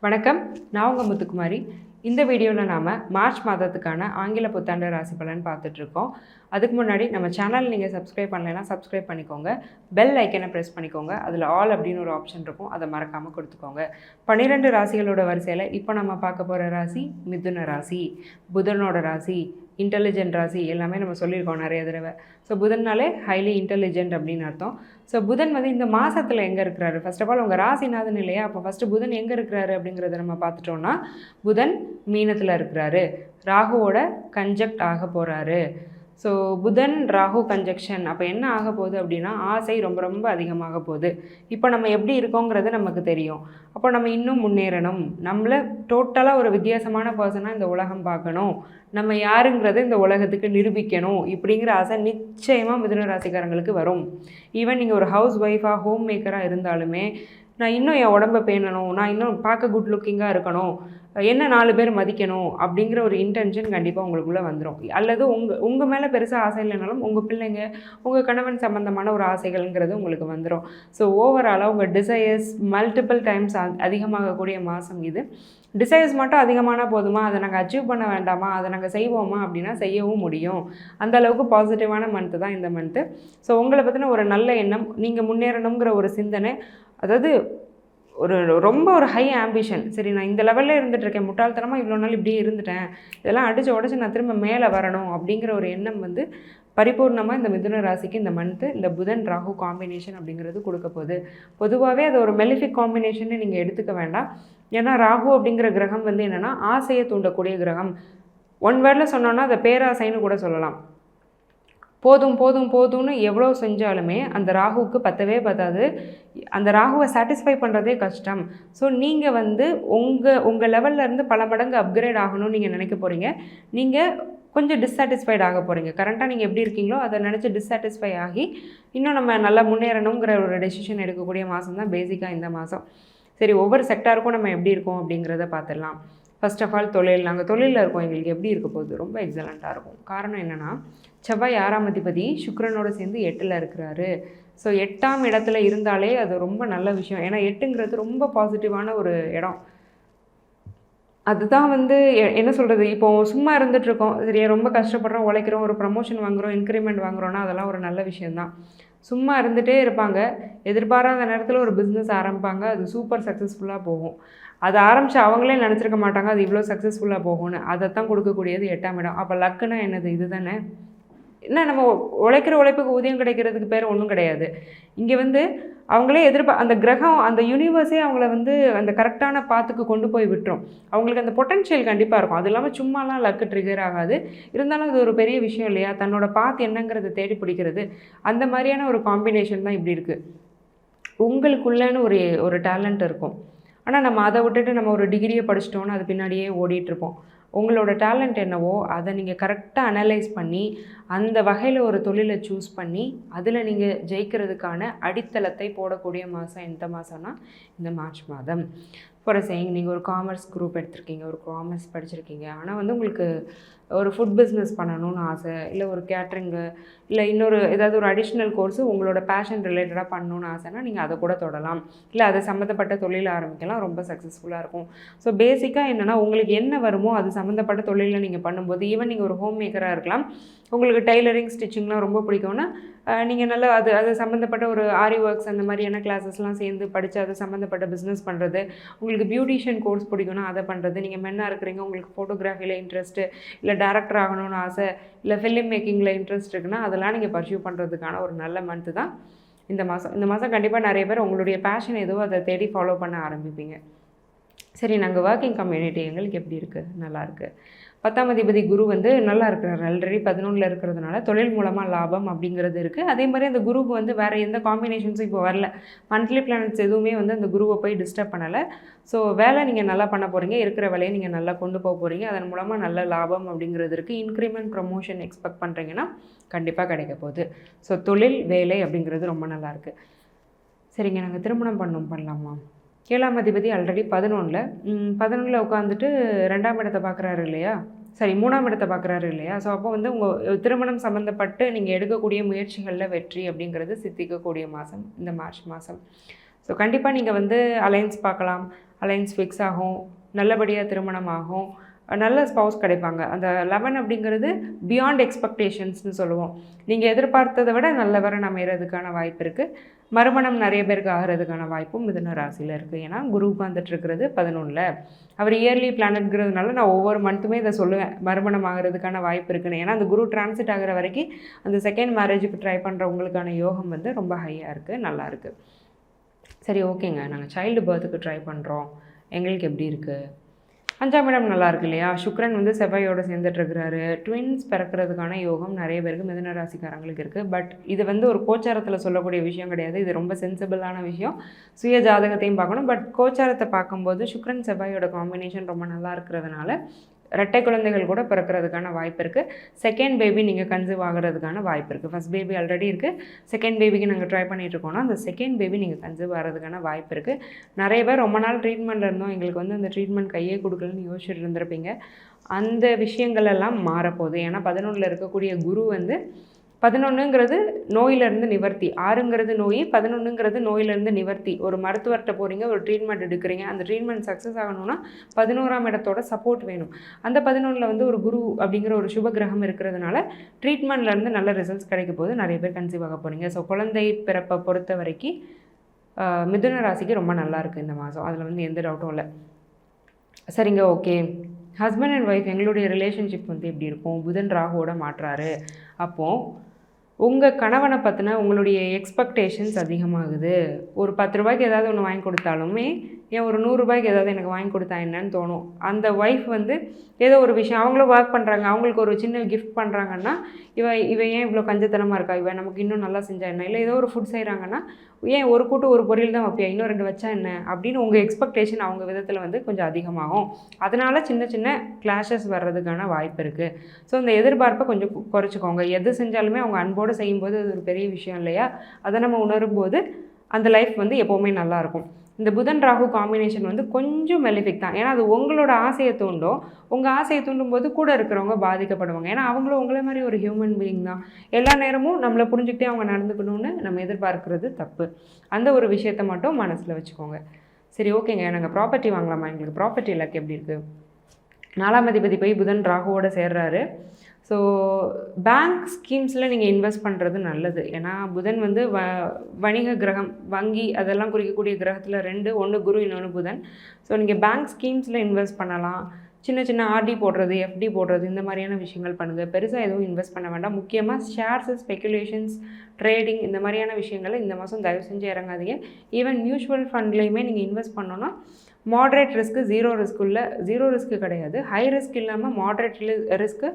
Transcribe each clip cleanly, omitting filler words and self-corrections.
வணக்கம், நான் உங்கள் முத்துக்குமாரி. இந்த வீடியோவில் நாம் மார்ச் மாதத்துக்கான ஆங்கில புத்தாண்டு ராசி பலன் பார்த்துட்ருக்கோம். அதுக்கு முன்னாடி நம்ம சேனல் நீங்கள் சப்ஸ்கிரைப் பண்ணலைன்னா சப்ஸ்கிரைப் பண்ணிக்கோங்க. பெல் ஐக்கனை ப்ரெஸ் பண்ணிக்கோங்க. அதில் ஆல் அப்படின்னு ஒரு ஆப்ஷன் இருக்கும், அதை மறக்காமல் கொடுத்துக்கோங்க. 12 ராசிகளோட வரிசையில் இப்போ நம்ம பார்க்க போகிற ராசி மிதுன ராசி. புதனோட ராசி, இன்டெலிஜென்ட் ராசி எல்லாமே நம்ம சொல்லியிருக்கோம் நிறைய தடவை. ஸோ புதன்னாலே ஹைலி இன்டெலிஜென்ட் அப்படின்னு அர்த்தம். ஸோ புதன் வந்து இந்த மாதத்தில் எங்கே இருக்கிறாரு? ஃபர்ஸ்ட் ஆஃப் ஆல் உங்கள் ராசிநாதன் இல்லையா? அப்போ ஃபஸ்ட்டு புதன் எங்கே இருக்கிறாரு அப்படிங்கிறத நம்ம பார்த்துட்டோன்னா, புதன் மீனத்தில் இருக்கிறாரு, ராகுவோட கன்ஜக்ட் ஆக போகிறாரு. ஸோ புதன் ராகு கன்ஜக்ஷன் அப்போ என்ன ஆக போகுது அப்படின்னா, ஆசை ரொம்ப ரொம்ப அதிகமாக போகுது. இப்போ நம்ம எப்படி இருக்கோங்கிறது நமக்கு தெரியும். அப்போ நம்ம இன்னும் முன்னேறணும், நம்மளை டோட்டலாக ஒரு வித்தியாசமான பர்சனாக இந்த உலகம் பார்க்கணும், நம்ம யாருங்கிறத இந்த உலகத்துக்கு நிரூபிக்கணும் இப்படிங்கிற ஆசை நிச்சயமாக மிதுன ராசிக்காரங்களுக்கு வரும். ஈவன் நீங்கள் ஒரு ஹவுஸ் ஒய்ஃபாக ஹோம் மேக்கராக இருந்தாலுமே, நான் இன்னும் என் உடம்பை பேணணும், நான் இன்னும் பார்க்க குட் லுக்கிங்காக இருக்கணும், என்ன 4 பேர் மதிக்கணும் அப்படிங்கிற ஒரு இன்டென்ஷன் கண்டிப்பாக உங்களுக்குள்ளே வந்துடும். அல்லது உங்கள் மேலே பெருசாக ஆசை இல்லைனாலும் உங்கள் பிள்ளைங்க, உங்கள் கணவன் சம்மந்தமான ஒரு ஆசைகள்ங்கிறது உங்களுக்கு வந்துடும். ஸோ ஓவராலாக உங்கள் டிசையர்ஸ் மல்டிபிள் டைம்ஸ் அதிகமாகக்கூடிய மாதம் இது. டிசைர்ஸ் மட்டும் அதிகமான போதுமா, அதை நாங்கள் அச்சீவ் பண்ண வேண்டாமா, அதை நாங்கள் செய்வோமா அப்படின்னா செய்யவும் முடியும். அந்த அளவுக்கு பாசிட்டிவான மந்த்து தான் இந்த மந்த்து. ஸோ உங்களை பற்றின ஒரு நல்ல எண்ணம், நீங்கள் முன்னேறணுங்கிற ஒரு சிந்தனை, அதாவது ரொம்ப ஒரு ஹை ஆம்பிஷன். சரி, நான் இந்த லெவலில் இருந்துகிட்ருக்கேன், முட்டாள்தனமாக இவ்வளோ நாள் இப்படியே இருந்துட்டேன், இதெல்லாம் அடித்து உடச்சி நான் திரும்ப மேலே வரணும் அப்படிங்கிற ஒரு எண்ணம் வந்து பரிபூர்ணமாக இந்த மிதுன ராசிக்கு இந்த மந்த்து இந்த புதன் ராகு காம்பினேஷன் அப்படிங்கிறது கொடுக்க போகுது. பொதுவாகவே அது ஒரு மெலிஃபிக் காம்பினேஷன்னு நீங்கள் எடுத்துக்க வேண்டாம். ஏன்னா ராகு அப்படிங்கிற கிரகம் வந்து என்னென்னா ஆசையை தூண்டக்கூடிய கிரகம். ஒன் வேர்டில் சொன்னோன்னா அதை பேராசைன்னு கூட சொல்லலாம். போதும் போதும் போதும்னு எவ்வளோ செஞ்சாலுமே அந்த ராகுவுக்கு பத்தவே பத்தாது. அந்த ராகுவை சாட்டிஸ்ஃபை பண்ணுறதே கஷ்டம். ஸோ நீங்கள் வந்து உங்கள் லெவல்லேருந்து பல மடங்கு அப்கிரேட் ஆகணும்னு நீங்கள் நினைக்க போகிறீங்க. நீங்கள் கொஞ்சம் டிஸ்சாட்டிஸ்ஃபைட் ஆக போகிறீங்க. கரண்ட்டாக நீங்கள் எப்படி இருக்கீங்களோ அதை நினச்சி டிஸ்சாட்டிஸ்ஃபை ஆகி இன்னும் நம்ம நல்லா முன்னேறணுங்கிற ஒரு டெசிஷன் எடுக்கக்கூடிய மாதம் தான் பேசிக்காக இந்த மாதம். சரி, ஒவ்வொரு செக்டாருக்கும் நம்ம எப்படி இருக்கோம் அப்படிங்கிறத பார்த்துடலாம். ஃபர்ஸ்ட் ஆஃப் ஆல் தொழில். நாங்கள் தொழிலில் இருக்கோம், எங்களுக்கு எப்படி இருக்க போகுது? ரொம்ப எக்ஸலண்ட்டாக இருக்கும். காரணம் என்னென்னா, செவ்வாய் 6ஆம் அதிபதி சுக்கிரனோடு சேர்ந்து 8ல் இருக்கிறாரு. ஸோ 8ஆம் இடத்துல இருந்தாலே அது ரொம்ப நல்ல விஷயம். ஏன்னா 8ங்கிறது ரொம்ப பாசிட்டிவான ஒரு இடம். அதுதான் வந்து என்ன சொல்கிறது, இப்போது சும்மா இருந்துகிட்ருக்கோம், சரியா, ரொம்ப கஷ்டப்படுறோம், உழைக்கிறோம், ஒரு ப்ரமோஷன் வாங்குகிறோம், இன்க்ரிமெண்ட் வாங்குகிறோன்னா அதெல்லாம் ஒரு நல்ல விஷயந்தான். சும்மா இருந்துகிட்டே இருப்பாங்க, எதிர்பாராத நேரத்தில் ஒரு பிஸ்னஸ் ஆரம்பிப்பாங்க, அது சூப்பர் சக்ஸஸ்ஃபுல்லாக போகும். அதை ஆரம்பித்து அவங்களே நினச்சிருக்க மாட்டாங்க அது இவ்வளோ சக்ஸஸ்ஃபுல்லாக போகும்னு. அதைத்தான் கொடுக்கக்கூடியது 8ஆம் இடம். அப்போ லக்குன்னா என்னது? இது தானே. என்ன, நம்ம உழைக்கிற உழைப்புக்கு ஊதியம் கிடைக்கிறதுக்கு பேர் ஒன்றும் கிடையாது. இங்கே வந்து அவங்களே அந்த கிரகம், அந்த யூனிவர்ஸே அவங்கள வந்து அந்த கரெக்டான பாத்துக்கு கொண்டு போய் விட்டுரும். அவங்களுக்கு அந்த பொட்டன்ஷியல் கண்டிப்பாக இருக்கும். அது இல்லாமல் சும்மாலாம் லக்கு ட்ரிகர் ஆகாது. இருந்தாலும் அது ஒரு பெரிய விஷயம் இல்லையா? தன்னோட பாத் என்னங்கிறத தேடி பிடிக்கிறது. அந்த மாதிரியான ஒரு காம்பினேஷன் தான் இப்படி இருக்குது. உங்களுக்குள்ளேன்னு ஒரு டேலண்ட் இருக்கும். ஆனால் நம்ம அதை விட்டுட்டு நம்ம ஒரு டிகிரியை படிச்சிட்டோன்னு அது பின்னாடியே ஓடிட்டுருப்போம். உங்களோட டேலண்ட் என்னவோ அதை நீங்கள் கரெக்டாக அனலைஸ் பண்ணி அந்த வகையில் ஒரு தொழிலை சூஸ் பண்ணி அதில் நீங்கள் ஜெயிக்கிறதுக்கான அடித்தளத்தை போடக்கூடிய மாதம் எந்த மாதம்னா இந்த மார்ச் மாதம். ஃபார் சேயிங், நீங்கள் ஒரு காமர்ஸ் குரூப் எடுத்திருக்கீங்க, ஒரு காமர்ஸ் படிச்சிருக்கீங்க, ஆனால் வந்து உங்களுக்கு ஒரு ஃபுட் பிஸ்னஸ் பண்ணணும்னு ஆசை, இல்லை ஒரு கேட்ரிங்கு, இல்லை இன்னொரு ஏதாவது ஒரு அடிஷ்னல் கோர்ஸு உங்களோட பேஷன் ரிலேட்டடாக பண்ணணுன்னு ஆசைன்னா நீங்கள் அதை கூட தொடலாம். இல்லை அதை சம்மந்தப்பட்ட தொழில் ஆரம்பிக்கலாம், ரொம்ப சக்ஸஸ்ஃபுல்லாக இருக்கும். ஸோ பேசிக்காக என்னென்னா, உங்களுக்கு என்ன வருமோ அது சம்மந்தப்பட்ட தொழிலில் நீங்கள் பண்ணும்போது, ஈவன் நீங்கள் ஒரு ஹோம் மேக்கராக இருக்கலாம், உங்களுக்கு டைலரிங் ஸ்டிச்சிங்லாம் ரொம்ப பிடிக்கும்னா நீங்கள் நல்லா அது சம்மந்தப்பட்ட ஒரு ஆரி ஒர்க்ஸ் அந்த மாதிரியான கிளாஸஸ்லாம் சேர்ந்து படித்து அது சம்மந்தப்பட்ட பிஸ்னஸ் பண்ணுறது, உங்களுக்கு பியூட்டிஷியன் கோர்ஸ் பிடிக்கும்னா அதை பண்ணுறது, நீங்கள் மென்னாக இருக்கிறீங்க, உங்களுக்கு ஃபோட்டோகிராஃபியில் இன்ட்ரெஸ்ட்டு, இல்லை டேரக்டர் ஆகணும்னு ஆசை, இல்லை ஃபிலிம் மேக்கிங்கில் இன்ட்ரெஸ்ட் இருக்குன்னா அதெல்லாம் நீங்கள் பர்சியூ பண்ணுறதுக்கான ஒரு நல்ல மந்த்து தான் இந்த மாதம். இந்த மாதம் கண்டிப்பாக நிறைய பேர் உங்களுடைய பேஷன் எதுவோ அதை தேடி ஃபாலோ பண்ண ஆரம்பிப்பீங்க. சரி, நாங்கள் ஒர்க்கிங் கம்யூனிட்டி எங்களுக்கு எப்படி இருக்குது? நல்லாயிருக்கு. 10ஆம் அதிபதி குரு வந்து நல்லா இருக்கிறார். ஆல்ரெடி 11ல் இருக்கிறதுனால தொழில் மூலமாக லாபம் அப்படிங்கிறது இருக்குது. அதே மாதிரி அந்த குருவுக்கு வந்து வேறு எந்த காம்பினேஷன்ஸும் இப்போ வரல. மந்த்லி பிளானட்ஸ் எதுவுமே வந்து அந்த குருவை போய் டிஸ்டர்ப் பண்ணலை. ஸோ வேலை நீங்கள் நல்லா பண்ண போகிறீங்க, இருக்கிற வேலையை நீங்கள் நல்லா கொண்டு போக போகிறீங்க, அதன் மூலமாக நல்ல லாபம் அப்படிங்கிறது இருக்குது. இன்க்ரிமெண்ட் ப்ரமோஷன் எக்ஸ்பெக்ட் பண்ணுறீங்கன்னா கண்டிப்பாக கிடைக்க போகுது. ஸோ தொழில் வேலை அப்படிங்கிறது ரொம்ப நல்லாயிருக்கு. சரிங்க, நாங்கள் திருமணம் பண்ணலாமா? 7ஆம் அதிபதி ஆல்ரெடி 11ல் உட்காந்துட்டு 2ஆம் இடத்தை பார்க்குறாரு இல்லையா? சரி, 3ஆம் இடத்தை பார்க்குறாரு இல்லையா? ஸோ அப்போ வந்து உங்கள் திருமணம் சம்மந்தப்பட்டு நீங்கள் எடுக்கக்கூடிய முயற்சிகளில் வெற்றி அப்படிங்கிறது சித்திக்கக்கூடிய மாதம் இந்த மார்ச் மாதம். ஸோ கண்டிப்பாக நீங்கள் வந்து அலைன்ஸ் பார்க்கலாம், அலைன்ஸ் ஃபிக்ஸ் ஆகும், நல்லபடியாக திருமணம் ஆகும், நல்ல ஸ்பவுஸ் கிடைப்பாங்க. அந்த 11 அப்படிங்கிறது பியாண்ட் எக்ஸ்பெக்டேஷன்ஸ்னு சொல்லுவோம். நீங்கள் எதிர்பார்த்ததை விட நல்லவரை அமைகிறதுக்கான வாய்ப்பு இருக்குது. மறுமணம் நிறைய பேருக்கு ஆகிறதுக்கான வாய்ப்பும் மிதுன ராசியில் இருக்குது. ஏன்னா குரு உட்காந்துட்ருக்கிறது 11ல். அவர் இயர்லி பிளானட்ங்கிறதுனால நான் ஒவ்வொரு மந்த்துமே இதை சொல்லுவேன், மறுமணம் ஆகிறதுக்கான வாய்ப்பு இருக்குன்னு. ஏன்னா அந்த குரு டிரான்சிட் ஆகிற வரைக்கும் அந்த செகண்ட் மேரேஜுக்கு ட்ரை பண்ணுறவங்களுக்கான யோகம் வந்து ரொம்ப ஹையாக இருக்குது, நல்லாயிருக்கு. சரி, ஓகேங்க, நாங்கள் சைல்டு பர்த்துக்கு ட்ரை பண்ணுறோம், எங்களுக்கு எப்படி இருக்குது? 5ஆம் இடம் நல்லா இருக்கு இல்லையா? சுக்ரன் வந்து செவ்வாயோடு சேர்ந்துட்டுருக்கிறாரு. ட்வின்ஸ் பிறக்கிறதுக்கான யோகம் நிறைய பேருக்கு மிதுன ராசிக்காரங்களுக்கு இருக்குது. பட் இது வந்து ஒரு கோச்சாரத்தில் சொல்லக்கூடிய விஷயம் கிடையாது. இது ரொம்ப சென்சிபிளான விஷயம். சுய ஜாதகத்தையும் பார்க்கணும். பட் கோச்சாரத்தை பார்க்கும்போது சுக்ரன் செவ்வாயோட காம்பினேஷன் ரொம்ப நல்லா இருக்கிறதுனால இரட்டை குழந்தைகள் கூட பிறக்கிறதுக்கான வாய்ப்பு இருக்குது. செகண்ட் பேபி நீங்கள் கன்சீவ் ஆகிறதுக்கான வாய்ப்பு இருக்குது. ஃபஸ்ட் பேபி ஆல்ரெடி இருக்குது, செகண்ட் பேபிக்கு நாங்கள் ட்ரை பண்ணிகிட்ருக்கோன்னா அந்த செகண்ட் பேபி நீங்கள் கன்சீவ் ஆகிறதுக்கான வாய்ப்பு இருக்குது. நிறைய பேர் ரொம்ப நாள் ட்ரீட்மெண்ட்டில் இருந்தோம், எங்களுக்கு வந்து அந்த ட்ரீட்மெண்ட் கையே கொடுக்கலன்னு யோசிச்சுட்டு இருந்திருப்பீங்க. அந்த விஷயங்கள் எல்லாம் மாறப்போகுது. ஏன்னா 11ல் இருக்கக்கூடிய குரு வந்து 11ங்கிறது நோயிலேருந்து நிவர்த்தி, 6ங்கிறது நோய், 11ங்கிறது நோயிலேருந்து நிவர்த்தி. ஒரு மருத்துவர்கிட்ட போகிறீங்க, ஒரு ட்ரீட்மெண்ட் எடுக்கிறீங்க, அந்த ட்ரீட்மெண்ட் சக்ஸஸ் ஆகணும்னா 11ஆம் இடத்தோட சப்போர்ட் வேணும். அந்த 11ல் வந்து ஒரு குரு அப்படிங்கிற ஒரு சுப கிரகம் இருக்கிறதுனால ட்ரீட்மெண்ட்லேருந்து நல்ல ரிசல்ட்ஸ் கிடைக்க போது. நிறைய பேர் கன்சீவ் ஆக போகிறீங்க. ஸோ குழந்தை பிறப்பை பொறுத்த வரைக்கும் மிதுன ராசிக்கு ரொம்ப நல்லாயிருக்கு இந்த மாதம். அதில் வந்து எந்த டவுட்டும் இல்லை. சரிங்க, ஓகே. ஹஸ்பண்ட் அண்ட் ஒய்ஃப் எங்களுடைய ரிலேஷன்ஷிப் வந்து எப்படி இருக்கும்? புதன் ராகுவோட மாற்றாரு. அப்போது உங்கள் கணவனை பற்றின உங்களுடைய எக்ஸ்பெக்டேஷன்ஸ் அதிகமாகுது. ஒரு 10 ரூபாய்க்கு ஏதாவது ஒன்று வாங்கி கொடுத்தாலுமே ஏன் ஒரு 100 ரூபாய்க்கு ஏதாவது எனக்கு வாங்கி கொடுத்தா என்னன்னு தோணும். அந்த ஒய்ஃப் வந்து ஏதோ ஒரு விஷயம் அவங்களும் ஒர்க் பண்ணுறாங்க, அவங்களுக்கு ஒரு சின்ன கிஃப்ட் பண்ணுறாங்கன்னா இவ ஏன் இவ்வளோ கஞ்சத்தனமாக இருக்கா, இவன் நமக்கு இன்னும் நல்லா செஞ்சா என்ன, இல்லை ஏதோ ஒரு ஃபுட் செய்கிறாங்கன்னா ஏன் ஒரு கூட்டு ஒரு பொரியல் தான் வைப்பியா, இன்னும் 2 வச்சா என்ன அப்படின்னு உங்கள் எக்ஸ்பெக்டேஷன் அவங்க விதத்தில் வந்து கொஞ்சம் அதிகமாகும். அதனால் சின்ன சின்ன கிளாஷஸ் வர்றதுக்கான வாய்ப்பு இருக்குது. ஸோ அந்த எதிர்பார்ப்பை கொஞ்சம் குறைச்சிக்கோங்க. எது செஞ்சாலுமே அவங்க அன்போடு செய்யும்போது அது ஒரு பெரிய விஷயம் இல்லையா? அதை நம்ம உணரும்போது அந்த லைஃப் வந்து எப்போவுமே நல்லாயிருக்கும். இந்த புதன் ராகு காம்பினேஷன் வந்து கொஞ்சம் மெலிஃபிக் தான். ஏன்னா அது உங்களோட ஆசையை தூண்டும். உங்கள் ஆசையை தூண்டும் போது கூட இருக்கிறவங்க பாதிக்கப்படுவாங்க. ஏன்னா அவங்களும் உங்களை மாதிரி ஒரு ஹியூமன் பீயிங் தான். எல்லா நேரமும் நம்மளை புரிஞ்சுக்கிட்டே அவங்க நடந்துக்கணும்னு நம்ம எதிர்பார்க்கறது தப்பு. அந்த ஒரு விஷயத்தை மட்டும் மனசில் வச்சுக்கோங்க. சரி, ஓகேங்க, நாங்கள் ப்ராப்பர்ட்டி வாங்கலாமா? எங்களுக்கு ப்ராப்பர்ட்டி இலக்கு எப்படி இருக்குது? 4ஆம் அதிபதி போய் புதன் ராகுவோடு சேர்றாரு. ஸோ பேங்க் ஸ்கீம்ஸில் நீங்கள் இன்வெஸ்ட் பண்ணுறது நல்லது. ஏன்னா புதன் வந்து வணிக கிரகம், வங்கி அதெல்லாம் குறிக்கக்கூடிய கிரகத்தில் 2, ஒன்று குரு, இன்னொன்று புதன். ஸோ நீங்கள் பேங்க் ஸ்கீம்ஸில் இன்வெஸ்ட் பண்ணலாம். சின்ன சின்ன ஆர்டி போடுறது, எஃப்டி போடுறது, இந்த மாதிரியான விஷயங்கள் பண்ணுங்கள். பெருசாக எதுவும் இன்வெஸ்ட் பண்ண வேண்டாம். முக்கியமாக ஷேர்ஸு, ஸ்பெக்குலேஷன்ஸ், ட்ரேடிங் இந்த மாதிரியான விஷயங்களை இந்த மாதம் தயவு செஞ்சு இறங்காதீங்க. ஈவன் மியூச்சுவல் ஃபண்ட்லேயுமே நீங்கள் இன்வெஸ்ட் பண்ணோன்னா மாட்ரேட் ரிஸ்க்கு, ஜீரோ ரிஸ்க்கு கிடையாது, ஹை ரிஸ்க் இல்லாமல் மாட்ரேட் ரிஸ்க்கு,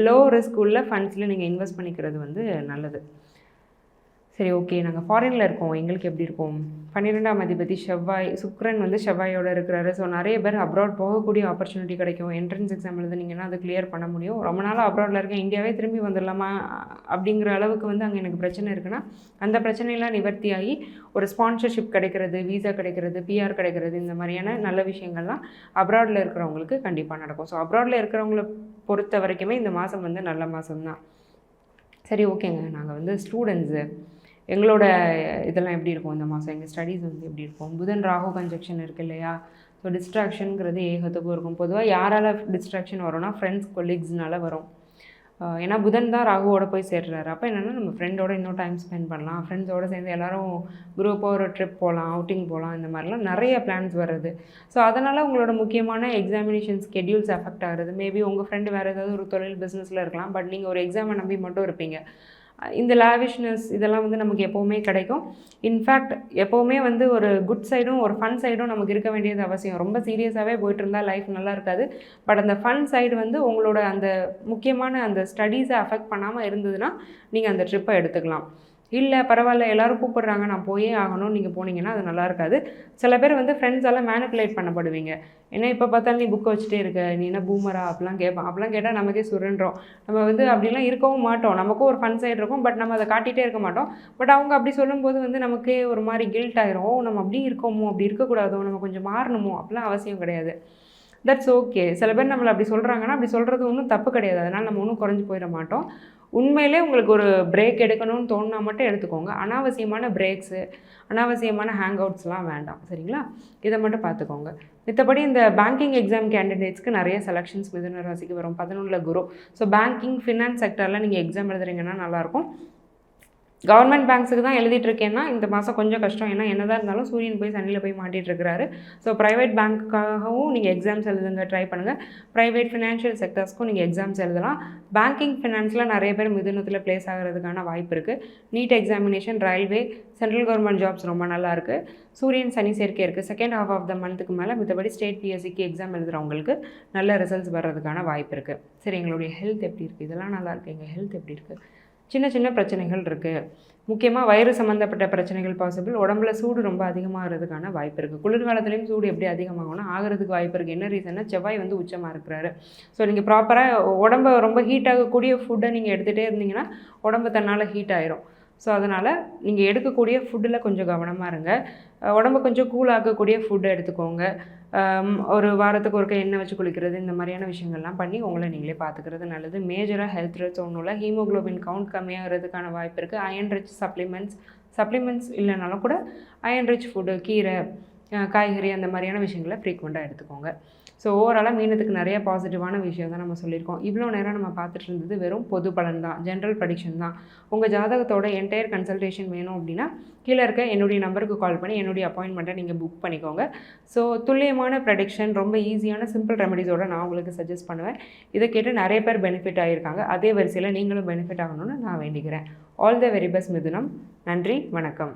லோ ரிஸ்க் உள்ள ஃபண்ட்ஸில் நீங்கள் இன்வெஸ்ட் பண்ணிக்கிறது வந்து நல்லது. சரி, ஓகே, நாங்கள் ஃபாரினில் இருக்கோம், எங்களுக்கு எப்படி இருக்கும்? 12ஆம் அதிபதி செவ்வாய், சுக்ரன் வந்து செவ்வாயோடு இருக்கிறாரு. ஸோ நிறைய பேர் அப்ராட் போகக்கூடிய ஆப்பர்ச்சுனிட்டி கிடைக்கும். என்ட்ரன்ஸ் எக்ஸாம் எழுதுனீங்கன்னா அது கிளியர் பண்ண முடியும். ரொம்ப நாள் அப்ராடில் இருக்கேன், இந்தியாவே திரும்பி வந்துடலாமா அப்படிங்கிற அளவுக்கு வந்து அங்கே எனக்கு பிரச்சனை இருக்குன்னா அந்த பிரச்சனையெல்லாம் நிவர்த்தியாகி ஒரு ஸ்பான்சர்ஷிப் கிடைக்கிறது, வீசா கிடைக்கிறது, பிஆர் கிடைக்கிறது, இந்த மாதிரியான நல்ல விஷயங்கள்லாம் அப்ராடில் இருக்கிறவங்களுக்கு கண்டிப்பாக நடக்கும். ஸோ அப்ராடில் இருக்கிறவங்கள பொறுத்த வரைக்குமே இந்த மாதம் வந்து நல்ல மாதம் தான். சரி, ஓகேங்க, நாங்கள் வந்து ஸ்டூடெண்ட்ஸு, எங்களோட இதெல்லாம் எப்படி இருக்கும் இந்த மாதம்? எங்கள் ஸ்டடீஸ் வந்து எப்படி இருக்கும்? புதன் ராகு கன்ஜெக்ஷன் இருக்குது இல்லையா? ஸோ டிஸ்ட்ராக்ஷனுங்கிறது ஏகத்துக்கும் இருக்கும். பொதுவாக யாரால் டிஸ்ட்ராக்ஷன் வரும்னா ஃப்ரெண்ட்ஸ், கொலீக்ஸ்னால வரும். ஏன்னா புதன் தான் ராகுவோட போய் சேர்றாரு. அப்போ என்னென்னா நம்ம ஃப்ரெண்டோட இன்னும் டைம் ஸ்பெண்ட் பண்ணலாம், ஃப்ரெண்ட்ஸோடு சேர்ந்து எல்லோரும் குரூப்பாக ஒரு ட்ரிப் போகலாம், அவுட்டிங் போகலாம், இந்த மாதிரிலாம் நிறைய பிளான்ஸ் வருது. ஸோ அதனால் உங்களோட முக்கியமான எக்ஸாமினேஷன் ஸ்கெடியூல்ஸ் அஃபெக்ட் ஆகுறது. மேபி உங்கள் ஃப்ரெண்டு வேறு ஏதாவது ஒரு தொழில் பிஸ்னஸில் இருக்கலாம், பட் நீங்கள் ஒரு எக்ஸாமை நம்பி மட்டும் இருப்பீங்க. இந்த லாவிஷ்னஸ் இதெல்லாம் வந்து நமக்கு எப்போவுமே கிடைக்கும். இன்ஃபேக்ட் எப்போவுமே வந்து ஒரு குட் சைடும் ஒரு ஃபன் சைடும் நமக்கு இருக்க வேண்டியது அவசியம். ரொம்ப சீரியஸாகவே போயிட்டு இருந்தால் லைஃப் நல்லா இருக்காது. பட் அந்த ஃபன் சைடு வந்து உங்களோட அந்த முக்கியமான அந்த ஸ்டடீஸை அஃபெக்ட் பண்ணாமல் இருந்ததுன்னா நீங்கள் அந்த ட்ரிப்பை எடுத்துக்கலாம். இல்லை பரவாயில்ல எல்லோரும் கூப்பிட்றாங்க நான் போயே ஆகணும்னு நீங்கள் போனீங்கன்னா அது நல்லா இருக்காது. சில பேர் வந்து ஃப்ரெண்ட்ஸால் மேனிப்புலேட் பண்ணப்படுவீங்க. ஏன்னா இப்போ பார்த்தாலும் நீ புக்கை வச்சுட்டே இருக்க, நீ என்ன பூமரா அப்படிலாம் கேட்பான். அப்படிலாம் கேட்டால் நமக்கே சுருன்றோம். நம்ம வந்து அப்படிலாம் இருக்கவும் மாட்டோம். நமக்கும் ஒரு ஃபன் சைடு இருக்கும், பட் நம்ம அதை காட்டிகிட்டே இருக்க மாட்டோம். பட் அவங்க அப்படி சொல்லும்போது வந்து நமக்கே ஒரு மாதிரி கில்ட் ஆயிரும். நம்ம அப்படி இருக்கோமோ, அப்படி இருக்கக்கூடாதோ, நம்ம கொஞ்சம் மாறணுமோ, அப்படிலாம் அவசியம் கிடையாது. That's okay. சில பேர் நம்மளை அப்படி சொல்கிறாங்கன்னா அப்படி சொல்கிறது ஒன்றும் தப்பு கிடையாது. அதனால் நம்ம ஒன்றும் குறைஞ்சி போயிட மாட்டோம். உண்மையிலே உங்களுக்கு ஒரு பிரேக் எடுக்கணும்னு தோணுனா மட்டும் எடுத்துக்கோங்க. அனாவசியமான பிரேக்ஸு, அனாவசியமான ஹேங் அவுட்ஸ்லாம் வேண்டாம். சரிங்களா? இதை மட்டும் பார்த்துக்கோங்க. மித்தபடி இந்த பேங்கிங் எக்ஸாம் கேண்டிடேட்ஸ்க்கு நிறைய செலெக்ஷன்ஸ் மிதுன ராசிக்கு வரும். 11ல் குரு. ஸோ பேங்கிங், ஃபினான்ஸ் செக்டரில் நீங்கள் எக்ஸாம் எழுதுறீங்கன்னா நல்லாயிருக்கும். கவர்மெண்ட் பேங்க்ஸுக்கு தான் எழுதிட்டுருக்கேன்னா இந்த மாதம் கொஞ்சம் கஷ்டம். ஏன்னா என்னதான் இருந்தாலும் சூரியன் போய் சனியில் போய் மாட்டிகிட்ருக்கிறாரு. ஸோ ப்ரைவேட் பேங்க்குக்காகவும் நீங்கள் எக்ஸாம்ஸ் எழுதுங்க, ட்ரை பண்ணுங்கள். ப்ரைவேட் ஃபினான்ஷியல் செக்டர்ஸ்க்கும் நீங்கள் எக்ஸாம்ஸ் எழுதலாம். பேங்கிங் ஃபினான்ஸில் நிறைய பேர் மிதுனத்தில் ப்ளேஸ் ஆகிறதுக்கான வாய்ப்பு இருக்குது. NEET examination, railway, central government jobs ரொம்ப நல்லா இருக்குது. சூரியன் சனி சேர்க்கை இருக்குது. செகண்ட் ஹாஃப் ஆஃப் த மந்த்துக்கு மேலே மித்தபடி ஸ்டேட் பிஎஸ்சிக்கு எக்ஸாம் எழுதுகிறவங்களுக்கு நல்ல ரிசல்ட்ஸ் வர்றதுக்கான வாய்ப்பு இருக்குது. சரி, எங்களுடைய ஹெல்த் எப்படி இருக்குது? இதெல்லாம் நல்லா இருக்குது. எங்கள் ஹெல்த் எப்படி இருக்குது? சின்ன சின்ன பிரச்சனைகள் இருக்குது. முக்கியமாக வயிறு சம்மந்தப்பட்ட பிரச்சனைகள் பாசிபிள். உடம்புல சூடு ரொம்ப அதிகமாகிறதுக்கான வாய்ப்பு இருக்குது. குளிர்காலத்துலேயும் சூடு எப்படி அதிகமாகும்னா ஆகிறதுக்கு வாய்ப்பு இருக்குது. என்ன ரீசன்னா செவ்வாய் வந்து உச்சமாக இருக்கிறாரு. ஸோ நீங்கள் ப்ராப்பராக உடம்பை ரொம்ப ஹீட் ஆகக்கூடிய ஃபுட்டை நீங்கள் எடுத்துகிட்டே இருந்தீங்கன்னா உடம்பு தன்னால் ஹீட் ஆயிரும். ஸோ அதனால் நீங்கள் எடுக்கக்கூடிய ஃபுட்டில் கொஞ்சம் கவனமாக இருங்க. உடம்பை கொஞ்சம் கூல் ஆக்கக்கூடிய ஃபுட்டை எடுத்துக்கோங்க. ஒரு வாரத்துக்கு ஒருக்க எண்ணெய் வச்சு குளிக்கிறது, இந்த மாதிரியான விஷயங்கள்லாம் பண்ணி உங்களை நீங்களே பார்த்துக்கிறது நல்லது. மேஜராக ஹெல்த் ரிட்ஸ் ஒன்றும் இல்லை. ஹீமோக்ளோபின் கவுண்ட் கம்மியாகிறதுக்கான வாய்ப்பு இருக்குது. அயன் ரிச் சப்ளிமெண்ட்ஸ் இல்லைனாலும் கூட அயன் ரிச் ஃபுட்டு, கீரை, காய்கறி, அந்த மாதிரியான விஷயங்களை ஃப்ரீக்வெண்ட்டாக எடுத்துக்கோங்க. ஸோ ஓவராலாக மீனத்துக்கு நிறைய பாசிட்டிவான விஷயம் தான் நம்ம சொல்லியிருக்கோம். இவ்வளோ நேரம் நம்ம பார்த்துட்டு இருந்தது வெறும் பொது பலன் தான், ஜென்ரல் ப்ரெடிக்ஷன் தான். உங்கள் ஜாதகத்தோட என்டையர் கன்சல்டேஷன் வேணும் அப்படின்னா கீழே இருக்க என்னுடைய நம்பருக்கு கால் பண்ணி என்னுடைய அப்பாயின்மெண்ட்டை நீங்கள் புக் பண்ணிக்கோங்க. ஸோ துல்லியமான ப்ரெடிக்ஷன், ரொம்ப ஈஸியான சிம்பிள் ரெமடிஸோடு நான் உங்களுக்கு சஜஸ்ட் பண்ணுவேன். இதை கேட்டு நிறைய பேர் பெனிஃபிட் ஆகியிருக்காங்க. அதே வரிசையில் நீங்களும் பெனிஃபிட் ஆகணும்னு நான் வேண்டிக்கிறேன். ஆல் த வெரி பெஸ்ட் மிதுனம். நன்றி, வணக்கம்.